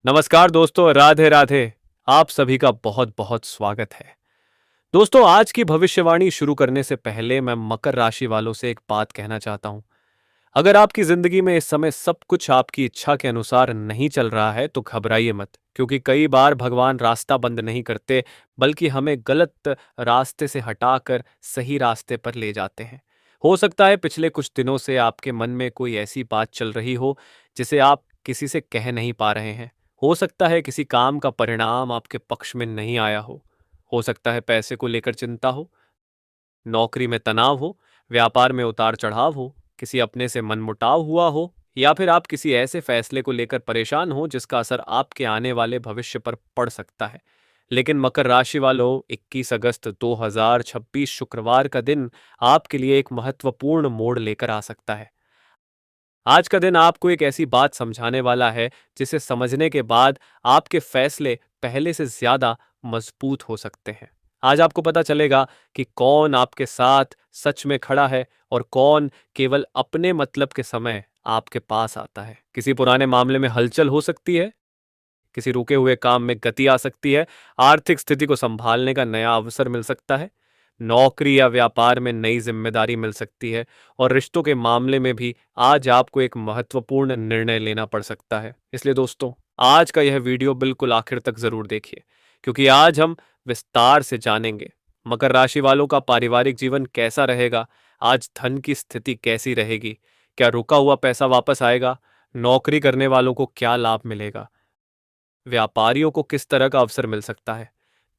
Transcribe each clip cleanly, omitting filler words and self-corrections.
नमस्कार दोस्तों, राधे राधे। आप सभी का बहुत बहुत स्वागत है। दोस्तों, आज की भविष्यवाणी शुरू करने से पहले मैं मकर राशि वालों से एक बात कहना चाहता हूं। अगर आपकी जिंदगी में इस समय सब कुछ आपकी इच्छा के अनुसार नहीं चल रहा है तो घबराइए मत, क्योंकि कई बार भगवान रास्ता बंद नहीं करते, बल्कि हमें गलत रास्ते से हटाकर सही रास्ते पर ले जाते हैं। हो सकता है पिछले कुछ दिनों से आपके मन में कोई ऐसी बात चल रही हो जिसे आप किसी से कह नहीं पा रहे हैं। हो सकता है किसी काम का परिणाम आपके पक्ष में नहीं आया हो सकता है पैसे को लेकर चिंता हो, नौकरी में तनाव हो, व्यापार में उतार चढ़ाव हो, किसी अपने से मनमुटाव हुआ हो, या फिर आप किसी ऐसे फैसले को लेकर परेशान हो जिसका असर आपके आने वाले भविष्य पर पड़ सकता है। लेकिन मकर राशि वालों, 21 अगस्त 2026 शुक्रवार का दिन आपके लिए एक महत्वपूर्ण मोड़ लेकर आ सकता है। आज का दिन आपको एक ऐसी बात समझाने वाला है जिसे समझने के बाद आपके फैसले पहले से ज्यादा मजबूत हो सकते हैं। आज आपको पता चलेगा कि कौन आपके साथ सच में खड़ा है और कौन केवल अपने मतलब के समय आपके पास आता है। किसी पुराने मामले में हलचल हो सकती है, किसी रुके हुए काम में गति आ सकती है, आर्थिक स्थिति को संभालने का नया अवसर मिल सकता है, नौकरी या व्यापार में नई जिम्मेदारी मिल सकती है, और रिश्तों के मामले में भी आज आपको एक महत्वपूर्ण निर्णय लेना पड़ सकता है। इसलिए दोस्तों, आज का यह वीडियो बिल्कुल आखिर तक जरूर देखिए, क्योंकि आज हम विस्तार से जानेंगे मकर राशि वालों का पारिवारिक जीवन कैसा रहेगा, आज धन की स्थिति कैसी रहेगी, क्या रुका हुआ पैसा वापस आएगा, नौकरी करने वालों को क्या लाभ मिलेगा, व्यापारियों को किस तरह का अवसर मिल सकता है,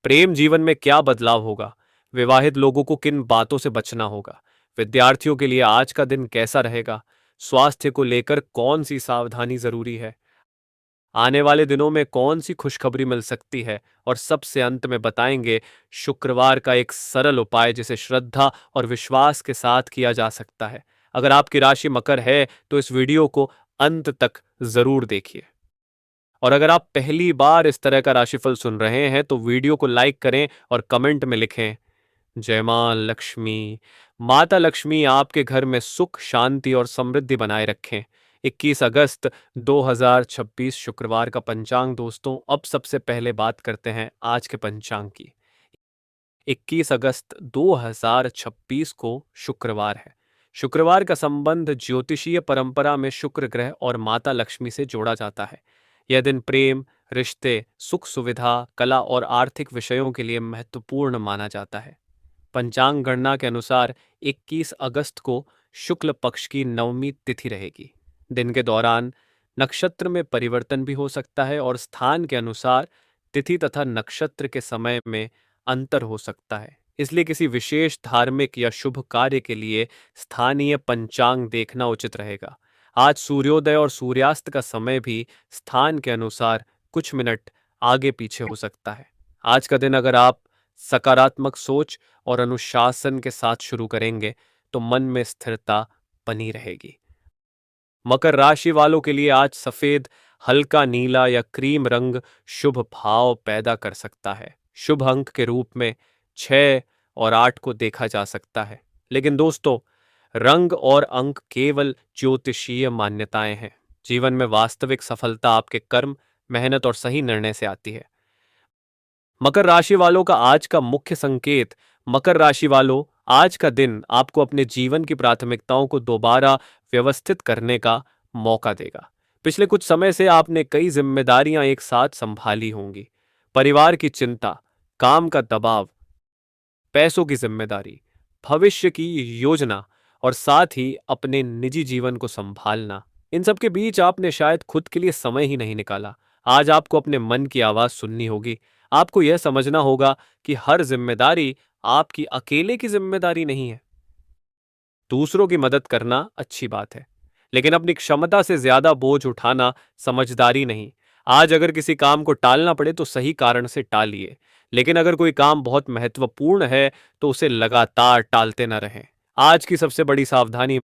प्रेम जीवन में क्या बदलाव होगा, विवाहित लोगों को किन बातों से बचना होगा, विद्यार्थियों के लिए आज का दिन कैसा रहेगा, स्वास्थ्य को लेकर कौन सी सावधानी जरूरी है, आने वाले दिनों में कौन सी खुशखबरी मिल सकती है, और सबसे अंत में बताएंगे शुक्रवार का एक सरल उपाय जिसे श्रद्धा और विश्वास के साथ किया जा सकता है। अगर आपकी राशि मकर है तो इस वीडियो को अंत तक जरूर देखिए। और अगर आप पहली बार इस तरह का राशिफल सुन रहे हैं तो वीडियो को लाइक करें और कमेंट में लिखें, जय मां लक्ष्मी। माता लक्ष्मी आपके घर में सुख, शांति और समृद्धि बनाए रखें। 21 अगस्त 2026 शुक्रवार का पंचांग। दोस्तों, अब सबसे पहले बात करते हैं आज के पंचांग की। 21 अगस्त 2026 को शुक्रवार है। शुक्रवार का संबंध ज्योतिषीय परंपरा में शुक्र ग्रह और माता लक्ष्मी से जोड़ा जाता है। यह दिन प्रेम, रिश्ते, सुख सुविधा, कला और आर्थिक विषयों के लिए महत्वपूर्ण माना जाता है। पंचांग गणना के अनुसार 21 अगस्त को शुक्ल पक्ष की नवमी तिथि रहेगी। दिन के दौरान नक्षत्र में परिवर्तन भी हो सकता है और स्थान के अनुसार तिथि तथा नक्षत्र के समय में अंतर हो सकता है। इसलिए किसी विशेष धार्मिक या शुभ कार्य के लिए स्थानीय पंचांग देखना उचित रहेगा। आज सूर्योदय और सूर्यास्त का समय भी स्थान के अनुसार कुछ मिनट आगे पीछे हो सकता है। आज का दिन अगर आप सकारात्मक सोच और अनुशासन के साथ शुरू करेंगे तो मन में स्थिरता बनी रहेगी। मकर राशि वालों के लिए आज सफेद, हल्का नीला या क्रीम रंग शुभ भाव पैदा कर सकता है। शुभ अंक के रूप में 6 और 8 को देखा जा सकता है। लेकिन दोस्तों, रंग और अंक केवल ज्योतिषीय मान्यताएं हैं। जीवन में वास्तविक सफलता आपके कर्म, मेहनत और सही निर्णय से आती है। मकर राशि वालों का आज का मुख्य संकेत। मकर राशि वालों, आज का दिन आपको अपने जीवन की प्राथमिकताओं को दोबारा व्यवस्थित करने का मौका देगा। पिछले कुछ समय से आपने कई जिम्मेदारियां एक साथ संभाली होंगी। परिवार की चिंता, काम का दबाव, पैसों की जिम्मेदारी, भविष्य की योजना और साथ ही अपने निजी जीवन को संभालना। इन सब के बीच आपने शायद खुद के लिए समय ही नहीं निकाला। आज आपको अपने मन की आवाज सुननी होगी। आपको यह समझना होगा कि हर जिम्मेदारी आपकी अकेले की जिम्मेदारी नहीं है। दूसरों की मदद करना अच्छी बात है, लेकिन अपनी क्षमता से ज्यादा बोझ उठाना समझदारी नहीं। आज अगर किसी काम को टालना पड़े तो सही कारण से टालिए, लेकिन अगर कोई काम बहुत महत्वपूर्ण है तो उसे लगातार टालते न रहें। आज की सबसे बड़ी सावधानी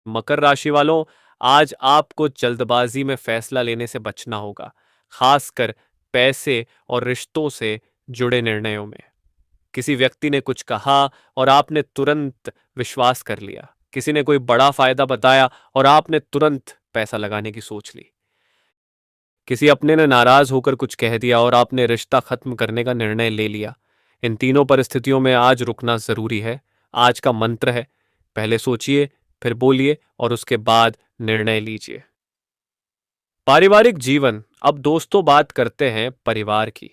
मकर राशि वालों, आज आपको जल्दबाजी में फैसला लेने से बचना होगा, खासकर पैसे और रिश्तों से जुड़े निर्णयों में। किसी व्यक्ति ने कुछ कहा और आपने तुरंत विश्वास कर लिया। किसी ने कोई बड़ा फायदा बताया और आपने तुरंत पैसा लगाने की सोच ली। किसी अपने ने नाराज होकर कुछ कह दिया और आपने रिश्ता खत्म करने का निर्णय ले लिया। इन तीनों परिस्थितियों में आज रुकना जरूरी है। आज का मंत्र है, पहले सोचिए, फिर बोलिए और उसके बाद निर्णय लीजिए। पारिवारिक जीवन। अब दोस्तों बात करते हैं परिवार की।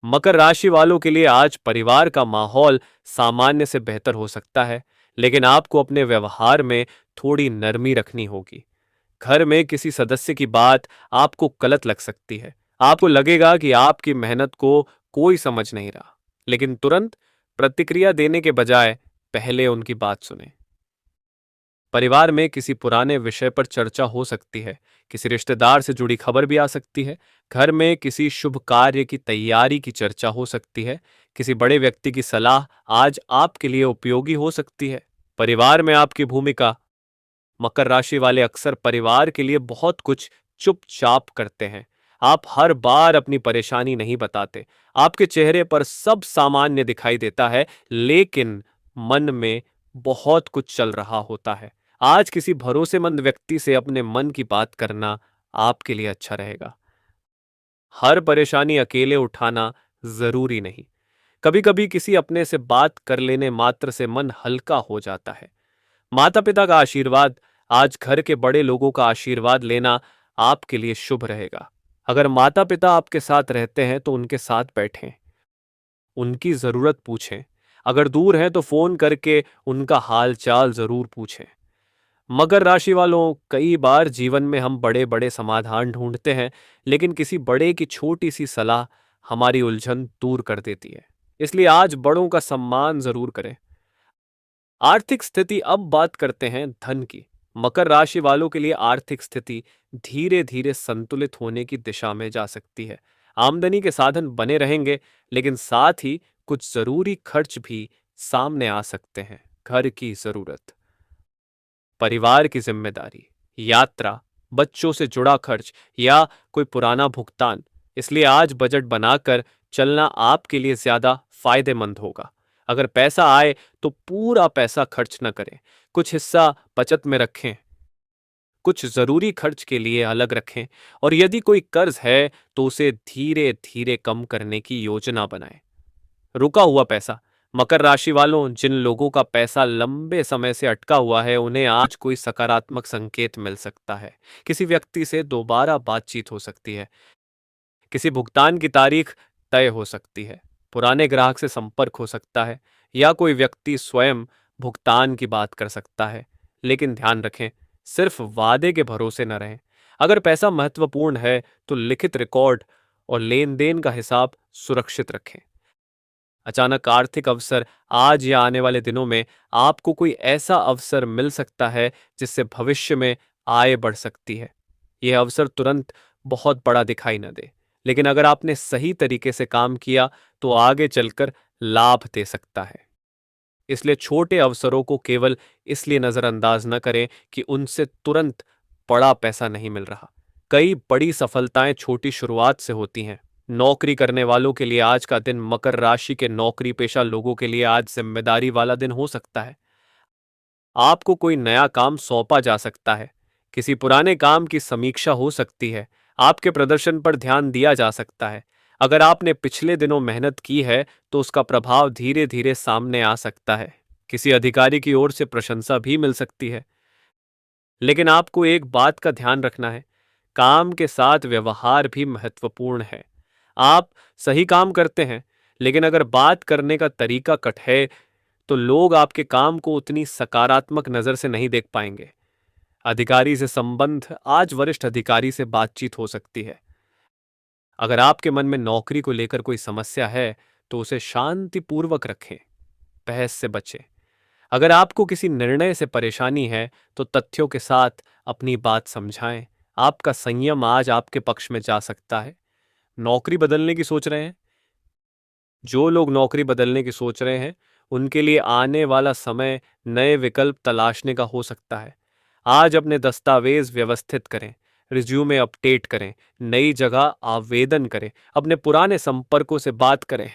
मकर राशि वालों के लिए आज परिवार का माहौल सामान्य से बेहतर हो सकता है, लेकिन आपको अपने व्यवहार में थोड़ी नरमी रखनी होगी। घर में किसी सदस्य की बात आपको गलत लग सकती है। आपको लगेगा कि आपकी मेहनत को कोई समझ नहीं रहा, लेकिन तुरंत प्रतिक्रिया देने के बजाय पहले उनकी बात सुने। परिवार में किसी पुराने विषय पर चर्चा हो सकती है, किसी रिश्तेदार से जुड़ी खबर भी आ सकती है। घर में किसी शुभ कार्य की तैयारी की चर्चा हो सकती है। किसी बड़े व्यक्ति की सलाह आज आपके लिए उपयोगी हो सकती है। परिवार में आपकी भूमिका। मकर राशि वाले अक्सर परिवार के लिए बहुत कुछ चुपचाप करते हैं। आप हर बार अपनी परेशानी नहीं बताते। आपके चेहरे पर सब सामान्य दिखाई देता है, लेकिन मन में बहुत कुछ चल रहा होता है। आज किसी भरोसेमंद व्यक्ति से अपने मन की बात करना आपके लिए अच्छा रहेगा। हर परेशानी अकेले उठाना जरूरी नहीं। कभी कभी किसी अपने से बात कर लेने मात्र से मन हल्का हो जाता है। माता पिता का आशीर्वाद। आज घर के बड़े लोगों का आशीर्वाद लेना आपके लिए शुभ रहेगा। अगर माता पिता आपके साथ रहते हैं तो उनके साथ बैठें, उनकी जरूरत पूछें। अगर दूर हैं तो फोन करके उनका हाल चाल जरूर पूछें। मकर राशि वालों, कई बार जीवन में हम बड़े बड़े समाधान ढूंढते हैं, लेकिन किसी बड़े की छोटी सी सलाह हमारी उलझन दूर कर देती है। इसलिए आज बड़ों का सम्मान जरूर करें। आर्थिक स्थिति। अब बात करते हैं धन की। मकर राशि वालों के लिए आर्थिक स्थिति धीरे धीरे संतुलित होने की दिशा में जा सकती है। आमदनी के साधन बने रहेंगे, लेकिन साथ ही कुछ जरूरी खर्च भी सामने आ सकते हैं। घर की जरूरत, परिवार की जिम्मेदारी, यात्रा, बच्चों से जुड़ा खर्च या कोई पुराना भुगतान। इसलिए आज बजट बनाकर चलना आपके लिए ज्यादा फायदेमंद होगा। अगर पैसा आए तो पूरा पैसा खर्च न करें, कुछ हिस्सा बचत में रखें, कुछ जरूरी खर्च के लिए अलग रखें और यदि कोई कर्ज है तो उसे धीरे धीरे कम करने की योजना बनाएं। रुका हुआ पैसा। मकर राशि वालों, जिन लोगों का पैसा लंबे समय से अटका हुआ है उन्हें आज कोई सकारात्मक संकेत मिल सकता है। किसी व्यक्ति से दोबारा बातचीत हो सकती है, किसी भुगतान की तारीख तय हो सकती है, पुराने ग्राहक से संपर्क हो सकता है या कोई व्यक्ति स्वयं भुगतान की बात कर सकता है। लेकिन ध्यान रखें, सिर्फ वादे के भरोसे न रहें। अगर पैसा महत्वपूर्ण है तो लिखित रिकॉर्ड और लेन देन का हिसाब सुरक्षित रखें। अचानक आर्थिक अवसर। आज या आने वाले दिनों में आपको कोई ऐसा अवसर मिल सकता है जिससे भविष्य में आय बढ़ सकती है। यह अवसर तुरंत बहुत बड़ा दिखाई न दे, लेकिन अगर आपने सही तरीके से काम किया तो आगे चलकर लाभ दे सकता है। इसलिए छोटे अवसरों को केवल इसलिए नजरअंदाज न करें कि उनसे तुरंत बड़ा पैसा नहीं मिल रहा। कई बड़ी सफलताएं छोटी शुरुआत से होती हैं। नौकरी करने वालों के लिए आज का दिन, मकर राशि के नौकरी पेशा लोगों के लिए आज जिम्मेदारी वाला दिन हो सकता है। आपको कोई नया काम सौंपा जा सकता है, किसी पुराने काम की समीक्षा हो सकती है, आपके प्रदर्शन पर ध्यान दिया जा सकता है। अगर आपने पिछले दिनों मेहनत की है तो उसका प्रभाव धीरे धीरे सामने आ सकता है। किसी अधिकारी की ओर से प्रशंसा भी मिल सकती है। लेकिन आपको एक बात का ध्यान रखना है, काम के साथ व्यवहार भी महत्वपूर्ण है। आप सही काम करते हैं, लेकिन अगर बात करने का तरीका कट है तो लोग आपके काम को उतनी सकारात्मक नजर से नहीं देख पाएंगे। अधिकारी से संबंध। आज वरिष्ठ अधिकारी से बातचीत हो सकती है। अगर आपके मन में नौकरी को लेकर कोई समस्या है तो उसे शांतिपूर्वक रखें, बहस से बचें। अगर आपको किसी निर्णय से परेशानी है तो तथ्यों के साथ अपनी बात समझाएं। आपका संयम आज आपके पक्ष में जा सकता है। नौकरी बदलने की सोच रहे हैं। जो लोग नौकरी बदलने की सोच रहे हैं उनके लिए आने वाला समय नए विकल्प तलाशने का हो सकता है। आज अपने दस्तावेज व्यवस्थित करें, रिज्यूमे अपडेट करें, नई जगह आवेदन करें, अपने पुराने संपर्कों से बात करें,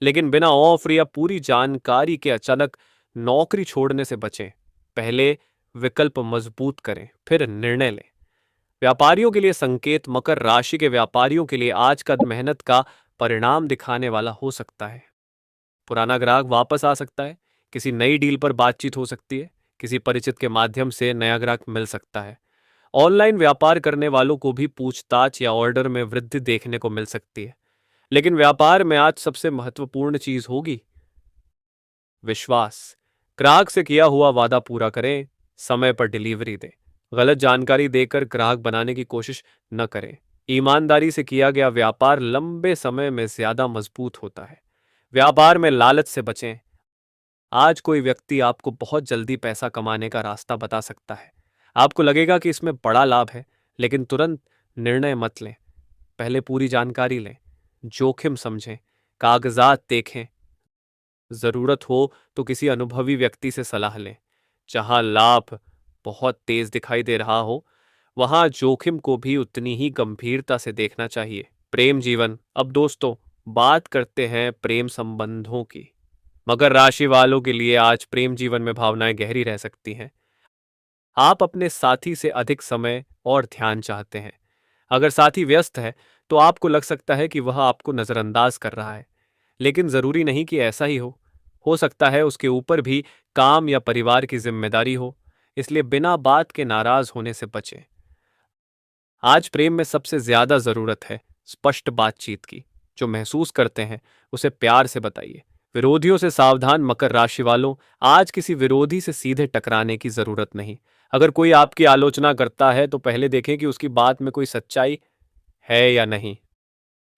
लेकिन बिना ऑफर या पूरी जानकारी के अचानक नौकरी छोड़ने से बचें। पहले विकल्प मजबूत करें, फिर निर्णय लें। व्यापारियों के लिए संकेत, मकर राशि के व्यापारियों के लिए आज का मेहनत का परिणाम दिखाने वाला हो सकता है। पुराना ग्राहक वापस आ सकता है, किसी नई डील पर बातचीत हो सकती है, किसी परिचित के माध्यम से नया ग्राहक मिल सकता है। ऑनलाइन व्यापार करने वालों को भी पूछताछ या ऑर्डर में वृद्धि देखने को मिल सकती है। लेकिन व्यापार में आज सबसे महत्वपूर्ण चीज होगी विश्वास। ग्राहक से किया हुआ वादा पूरा करें, समय पर डिलीवरी दें, गलत जानकारी देकर ग्राहक बनाने की कोशिश न करें। ईमानदारी से किया गया व्यापार लंबे समय में ज्यादा मजबूत होता है। व्यापार में लालच से बचें। आज कोई व्यक्ति आपको बहुत जल्दी पैसा कमाने का रास्ता बता सकता है। आपको लगेगा कि इसमें बड़ा लाभ है, लेकिन तुरंत निर्णय मत लें। पहले पूरी जानकारी लें, जोखिम समझें, कागजात देखें। जरूरत हो तो किसी अनुभवी व्यक्ति से सलाह लें। जहां लाभ बहुत तेज दिखाई दे रहा हो, वहां जोखिम को भी उतनी ही गंभीरता से देखना चाहिए। प्रेम जीवन। अब दोस्तों, बात करते हैं प्रेम संबंधों की। मकर राशि वालों के लिए आज प्रेम जीवन में भावनाएं गहरी रह सकती हैं। आप अपने साथी से अधिक समय और ध्यान चाहते हैं। अगर साथी व्यस्त है, तो आपको लग सकता है कि वह आपको नजरअंदाज कर रहा है, लेकिन जरूरी नहीं कि ऐसा ही हो। हो सकता है उसके ऊपर भी काम या परिवार की जिम्मेदारी हो, इसलिए बिना बात के नाराज होने से बचें। आज प्रेम में सबसे ज्यादा जरूरत है स्पष्ट बातचीत की। जो महसूस करते हैं उसे प्यार से बताइए। विरोधियों से सावधान मकर राशि वालों। आज किसी विरोधी से सीधे टकराने की जरूरत नहीं। अगर कोई आपकी आलोचना करता है तो पहले देखें कि उसकी बात में कोई सच्चाई है या नहीं।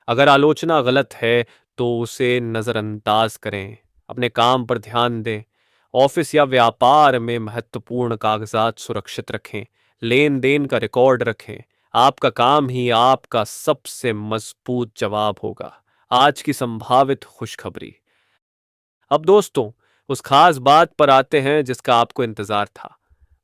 अगर आलोचना गलत है तो उसे नजरअंदाज करें। अपने काम पर ध्यान दें। ऑफिस या व्यापार में महत्वपूर्ण कागजात सुरक्षित रखें। लेन देन का रिकॉर्ड रखें। आपका काम ही आपका सबसे मजबूत जवाब होगा। आज की संभावित खुशखबरी। अब दोस्तों, उस खास बात पर आते हैं जिसका आपको इंतजार था।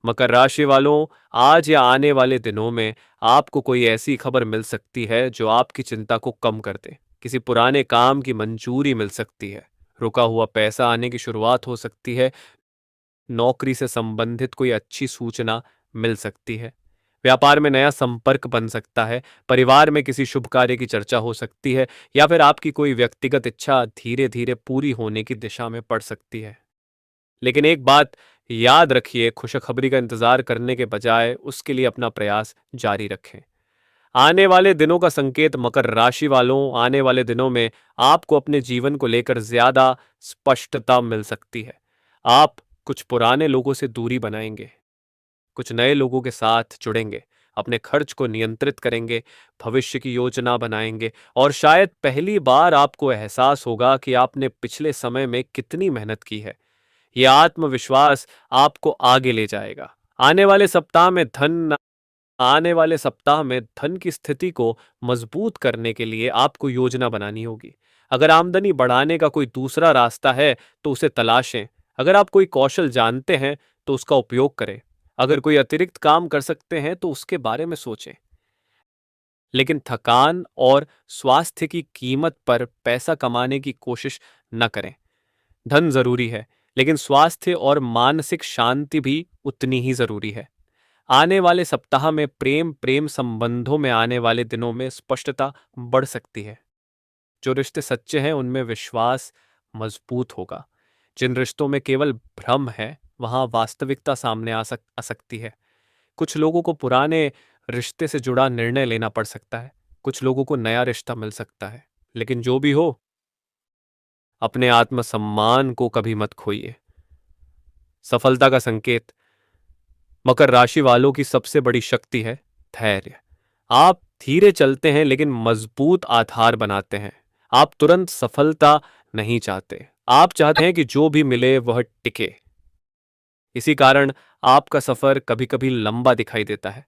मकर राशि वालों, आज या आने वाले दिनों में आपको कोई ऐसी खबर मिल सकती है जो आपकी चिंता को कम कर दे। किसी पुराने काम की मंजूरी मिल सकती है। रुका हुआ पैसा आने की शुरुआत हो सकती है। नौकरी से संबंधित कोई अच्छी सूचना मिल सकती है। व्यापार में नया संपर्क बन सकता है। परिवार में किसी शुभ कार्य की चर्चा हो सकती है, या फिर आपकी कोई व्यक्तिगत इच्छा धीरे धीरे पूरी होने की दिशा में पड़ सकती है। लेकिन एक बात याद रखिए, खुशखबरी का इंतजार करने के बजाय उसके लिए अपना प्रयास जारी रखें। आने वाले दिनों का संकेत मकर राशि वालों, आने वाले दिनों में आपको अपने जीवन को लेकर ज्यादा स्पष्टता मिल सकती है। आप कुछ पुराने लोगों से दूरी बनाएंगे, कुछ नए लोगों के साथ जुड़ेंगे, अपने खर्च को नियंत्रित करेंगे, भविष्य की योजना बनाएंगे, और शायद पहली बार आपको एहसास होगा कि आपने पिछले समय में कितनी मेहनत की है। यह आत्मविश्वास आपको आगे ले जाएगा। आने वाले सप्ताह में धन आने वाले सप्ताह में धन की स्थिति को मजबूत करने के लिए आपको योजना बनानी होगी। अगर आमदनी बढ़ाने का कोई दूसरा रास्ता है तो उसे तलाशें। अगर आप कोई कौशल जानते हैं तो उसका उपयोग करें। अगर कोई अतिरिक्त काम कर सकते हैं तो उसके बारे में सोचें। लेकिन थकान और स्वास्थ्य की कीमत पर पैसा कमाने की कोशिश न करें। धन जरूरी है, लेकिन स्वास्थ्य और मानसिक शांति भी उतनी ही जरूरी है। आने वाले सप्ताह में प्रेम संबंधों में आने वाले दिनों में स्पष्टता बढ़ सकती है। जो रिश्ते सच्चे हैं उनमें विश्वास मजबूत होगा। जिन रिश्तों में केवल भ्रम है, वहां वास्तविकता सामने आ सकती है। कुछ लोगों को पुराने रिश्ते से जुड़ा निर्णय लेना पड़ सकता है। कुछ लोगों को नया रिश्ता मिल सकता है। लेकिन जो भी हो, अपने आत्मसम्मान को कभी मत खोइए। सफलता का संकेत। मकर राशि वालों की सबसे बड़ी शक्ति है धैर्य। आप धीरे चलते हैं लेकिन मजबूत आधार बनाते हैं। आप तुरंत सफलता नहीं चाहते। आप चाहते हैं कि जो भी मिले वह टिके। इसी कारण आपका सफर कभी कभी लंबा दिखाई देता है,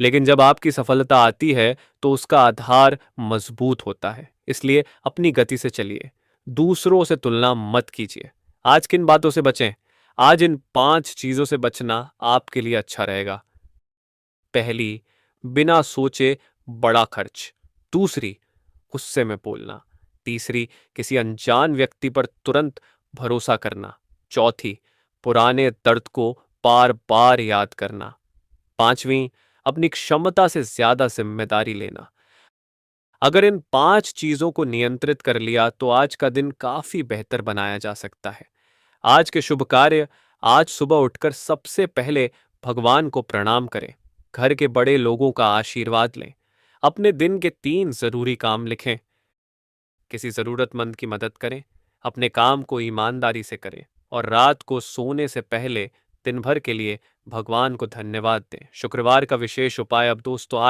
लेकिन जब आपकी सफलता आती है तो उसका आधार मजबूत होता है। इसलिए अपनी गति से चलिए, दूसरों से तुलना मत कीजिए। आज किन बातों से बचें? आज इन 5 चीजों से बचना आपके लिए अच्छा रहेगा। पहली, बिना सोचे बड़ा खर्च। दूसरी, गुस्से में बोलना। तीसरी, किसी अनजान व्यक्ति पर तुरंत भरोसा करना। चौथी, पुराने दर्द को बार बार याद करना। पांचवी, अपनी क्षमता से ज्यादा जिम्मेदारी लेना। अगर इन 5 चीजों को नियंत्रित कर लिया तो आज का दिन काफी बेहतर बनाया जा सकता है। आज के शुभ कार्य: आज सुबह उठकर सबसे पहले भगवान को प्रणाम करें, घर के बड़े लोगों का आशीर्वाद लें, अपने दिन के 3 जरूरी काम लिखें, किसी जरूरतमंद की मदद करें, अपने काम को ईमानदारी से करें और रात को सोने से पहले दिन भर के लिए भगवान को धन्यवाद दें। शुक्रवार का विशेष उपाय: अब दोस्तों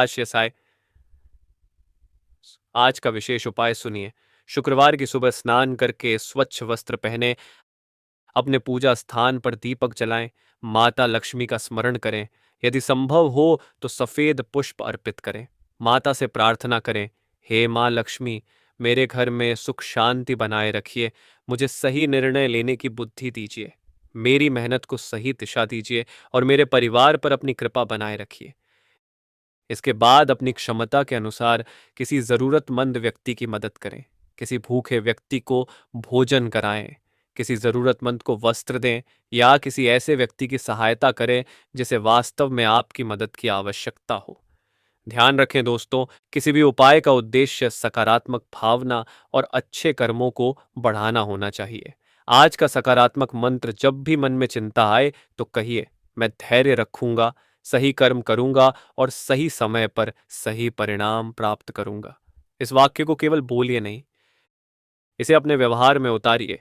आज का विशेष उपाय सुनिए। शुक्रवार की सुबह स्नान करके स्वच्छ वस्त्र पहने, अपने पूजा स्थान पर दीपक जलाएं, माता लक्ष्मी का स्मरण करें, यदि संभव हो तो सफेद पुष्प अर्पित करें, माता से प्रार्थना करें, हे माँ लक्ष्मी, मेरे घर में सुख शांति बनाए रखिए, मुझे सही निर्णय लेने की बुद्धि दीजिए, मेरी मेहनत को सही दिशा दीजिए और मेरे परिवार पर अपनी कृपा बनाए रखिए। इसके बाद अपनी क्षमता के अनुसार किसी जरूरतमंद व्यक्ति की मदद करें, किसी भूखे व्यक्ति को भोजन कराएं, किसी जरूरतमंद को वस्त्र दें या किसी ऐसे व्यक्ति की सहायता करें जिसे वास्तव में आपकी मदद की आवश्यकता हो। ध्यान रखें दोस्तों, किसी भी उपाय का उद्देश्य सकारात्मक भावना और अच्छे कर्मों को बढ़ाना होना चाहिए। आज का सकारात्मक मंत्र: जब भी मन में चिंता आए तो कहिए, मैं धैर्य रखूंगा, सही कर्म करूंगा और सही समय पर सही परिणाम प्राप्त करूंगा। इस वाक्य को केवल बोलिए नहीं, इसे अपने व्यवहार में उतारिए।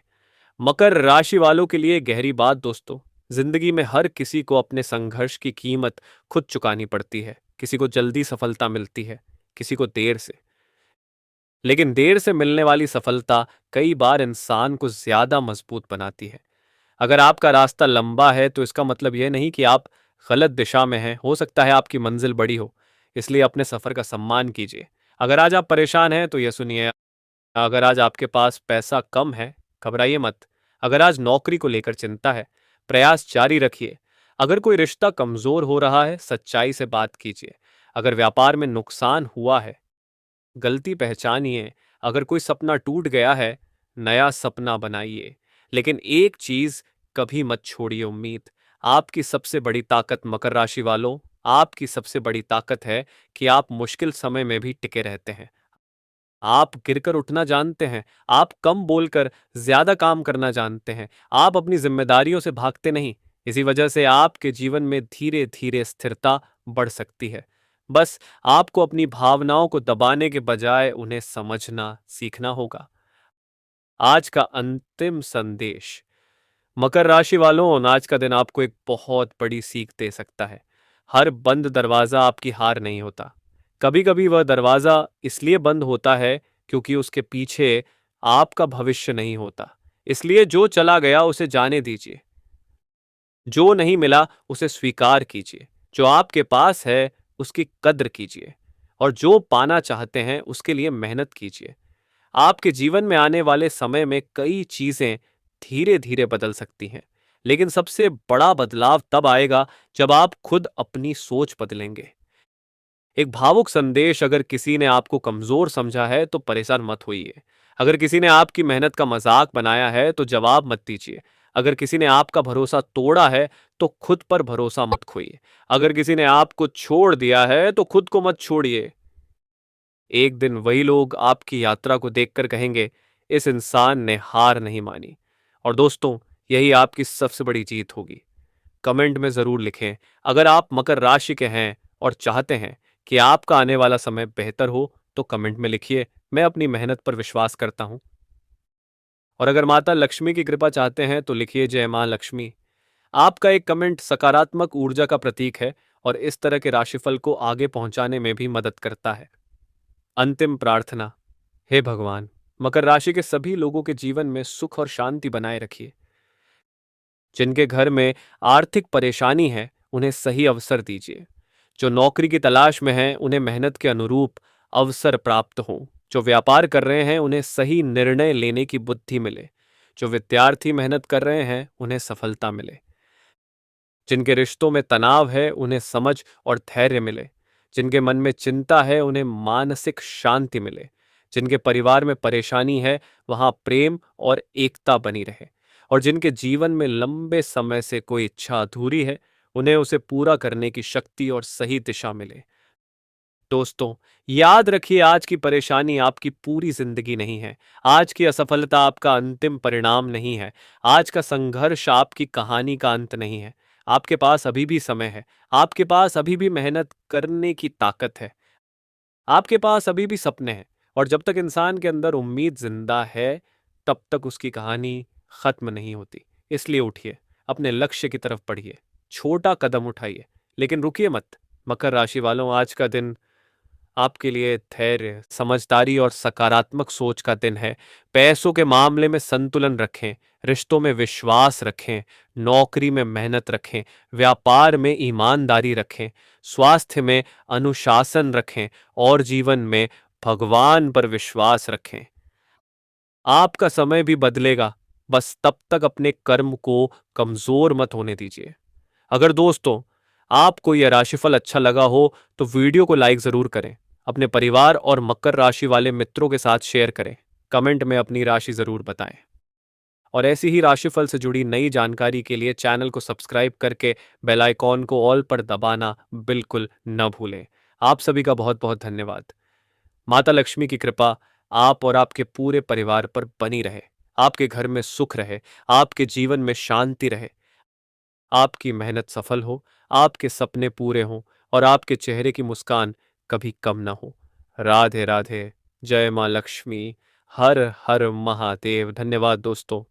मकर राशि वालों के लिए गहरी बात दोस्तों, जिंदगी में हर किसी को अपने संघर्ष की कीमत खुद चुकानी पड़ती है। किसी को जल्दी सफलता मिलती है, किसी को देर से, लेकिन देर से मिलने वाली सफलता कई बार इंसान को ज्यादा मजबूत बनाती है। अगर आपका रास्ता लंबा है तो इसका मतलब यह नहीं कि आप गलत दिशा में हैं, हो सकता है आपकी मंजिल बड़ी हो, इसलिए अपने सफर का सम्मान कीजिए। अगर आज आप परेशान हैं तो यह सुनिए, अगर आज आपके पास पैसा कम है, घबराइए मत। अगर आज नौकरी को लेकर चिंता है, प्रयास जारी रखिए। अगर कोई रिश्ता कमजोर हो रहा है, सच्चाई से बात कीजिए। अगर व्यापार में नुकसान हुआ है, गलती पहचानिए। अगर कोई सपना टूट गया है, नया सपना बनाइए। लेकिन एक चीज कभी मत छोड़िए, उम्मीद। आपकी सबसे बड़ी ताकत मकर राशि वालों, आपकी सबसे बड़ी ताकत है कि आप मुश्किल समय में भी टिके रहते हैं। आप गिरकर उठना जानते हैं, आप कम बोलकर ज्यादा काम करना जानते हैं, आप अपनी जिम्मेदारियों से भागते नहीं। इसी वजह से आपके जीवन में धीरे धीरे स्थिरता बढ़ सकती है। बस आपको अपनी भावनाओं को दबाने के बजाय उन्हें समझना सीखना होगा। आज का अंतिम संदेश: मकर राशि वालों, आज का दिन आपको एक बहुत बड़ी सीख दे सकता है। हर बंद दरवाजा आपकी हार नहीं होता। कभी कभी वह दरवाजा इसलिए बंद होता है क्योंकि उसके पीछे आपका भविष्य नहीं होता। इसलिए जो चला गया उसे जाने दीजिए, जो नहीं मिला उसे स्वीकार कीजिए, जो आपके पास है उसकी कद्र कीजिए और जो पाना चाहते हैं उसके लिए मेहनत कीजिए। आपके जीवन में आने वाले समय में कई चीजें धीरे धीरे बदल सकती हैं, लेकिन सबसे बड़ा बदलाव तब आएगा जब आप खुद अपनी सोच बदलेंगे। एक भावुक संदेश: अगर किसी ने आपको कमजोर समझा है तो परेशान मत होइए। अगर किसी ने आपकी मेहनत का मजाक बनाया है तो जवाब मत दीजिए। अगर किसी ने आपका भरोसा तोड़ा है तो खुद पर भरोसा मत खोइए। अगर किसी ने आपको छोड़ दिया है तो खुद को मत छोड़िए। एक दिन वही लोग आपकी यात्रा को देखकर कहेंगे, इस इंसान ने हार नहीं मानी। और दोस्तों, यही आपकी सबसे बड़ी जीत होगी। कमेंट में जरूर लिखें, अगर आप मकर राशि के हैं और चाहते हैं कि आपका आने वाला समय बेहतर हो तो कमेंट में लिखिए, मैं अपनी मेहनत पर विश्वास करता हूं। और अगर माता लक्ष्मी की कृपा चाहते हैं तो लिखिए, जय मां लक्ष्मी। आपका एक कमेंट सकारात्मक ऊर्जा का प्रतीक है और इस तरह के राशिफल को आगे पहुंचाने में भी मदद करता है। अंतिम प्रार्थना: हे भगवान, मकर राशि के सभी लोगों के जीवन में सुख और शांति बनाए रखिए। जिनके घर में आर्थिक परेशानी है उन्हें सही अवसर दीजिए। जो नौकरी की तलाश में हैं उन्हें मेहनत के अनुरूप अवसर प्राप्त हों। जो व्यापार कर रहे हैं उन्हें सही निर्णय लेने की बुद्धि मिले। जो विद्यार्थी मेहनत कर रहे हैं उन्हें सफलता मिले। जिनके रिश्तों में तनाव है उन्हें समझ और धैर्य मिले। जिनके मन में चिंता है उन्हें मानसिक शांति मिले। जिनके परिवार में परेशानी है वहां प्रेम और एकता बनी रहे। और जिनके जीवन में लंबे समय से कोई इच्छा अधूरी है उन्हें उसे पूरा करने की शक्ति और सही दिशा मिले। दोस्तों, याद रखिए, आज की परेशानी आपकी पूरी जिंदगी नहीं है। आज की असफलता आपका अंतिम परिणाम नहीं है। आज का संघर्ष आपकी कहानी का अंत नहीं है। आपके पास अभी भी समय है। आपके पास अभी भी मेहनत करने की ताकत है। आपके पास अभी भी सपने हैं। और जब तक इंसान के अंदर उम्मीद जिंदा है, तब तक उसकी कहानी खत्म नहीं होती। इसलिए उठिए, अपने लक्ष्य की तरफ बढ़िए, छोटा कदम उठाइए, लेकिन रुकिए मत। मकर राशि वालों, आज का दिन आपके लिए धैर्य, समझदारी और सकारात्मक सोच का दिन है। पैसों के मामले में संतुलन रखें, रिश्तों में विश्वास रखें, नौकरी में मेहनत रखें, व्यापार में ईमानदारी रखें, स्वास्थ्य में अनुशासन रखें और जीवन में भगवान पर विश्वास रखें। आपका समय भी बदलेगा, बस तब तक अपने कर्म को कमजोर मत होने दीजिए। अगर दोस्तों आपको यह राशिफल अच्छा लगा हो तो वीडियो को लाइक जरूर करें, अपने परिवार और मकर राशि वाले मित्रों के साथ शेयर करें, कमेंट में अपनी राशि जरूर बताएं। और ऐसी ही राशिफल से जुड़ी नई जानकारी के लिए चैनल को सब्सक्राइब करके बेल आइकॉन को ऑल पर दबाना बिल्कुल न भूलें। आप सभी का बहुत बहुत धन्यवाद। माता लक्ष्मी की कृपा आप और आपके पूरे परिवार पर बनी रहे। आपके घर में सुख रहे, आपके जीवन में शांति रहे, आपकी मेहनत सफल हो, आपके सपने पूरे हों और आपके चेहरे की मुस्कान कभी कम ना हो। राधे राधे। जय मां लक्ष्मी। हर हर महादेव। धन्यवाद दोस्तों।